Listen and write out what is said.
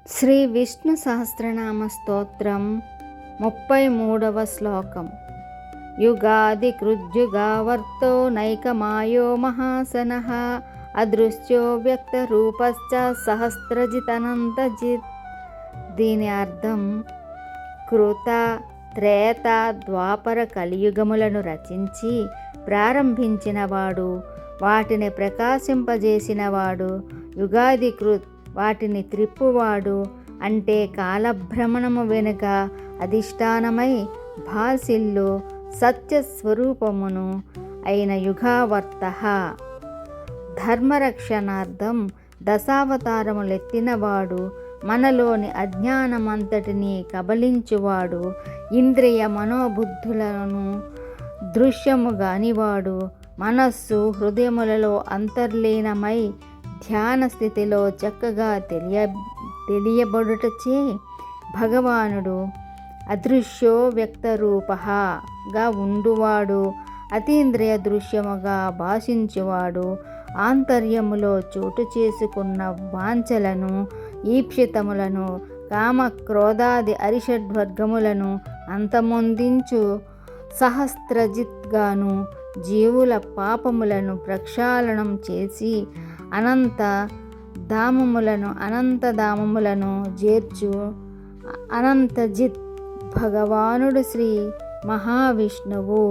శ్రీ విష్ణు సహస్రనామ స్తోత్రం 33వ శ్లోకం. యుగాది కృజ్జుగావర్తో నైకమాయో మహాసనః అదృశ్యో వ్యక్త రూపశ్చ సహస్రజితనంతజిత్. దీని అర్థం, కృత, త్రేత, ద్వాపర కలియుగములను రచించి ప్రారంభించినవాడు, వాటిని ప్రకాశింపజేసినవాడు, యుగాదికృత్ వాటిని త్రిప్పువాడు, అంటే కాలభ్రమణము వెనుక అధిష్టానమై భాసిల్లు సత్యస్వరూపమును అయిన యుగావర్తః. ధర్మరక్షణార్థం దశావతారములెత్తినవాడు, మనలోని అజ్ఞానమంతటినీ కబలించువాడు, ఇంద్రియ మనోబుద్ధులను దృశ్యముగానివాడు, మనస్సు హృదయములలో అంతర్లీనమై ధ్యాన స్థితిలో చక్కగా తెలియబడుటచే భగవానుడు అదృశ్యో వ్యక్తరూపగా ఉండువాడు, అతీంద్రియ దృశ్యముగా భాషించువాడు, ఆంతర్యములో చోటు చేసుకున్న వాంఛలను, ఈప్సితములను, కామక్రోధాది అరిషడ్వర్గములను అంతమొందించు సహస్రజిత్గాను, జీవుల పాపములను ప్రక్షాళనం చేసి అనంతధామములను చేర్చు అనంతజిత్ భగవానుడు శ్రీ మహావిష్ణువు.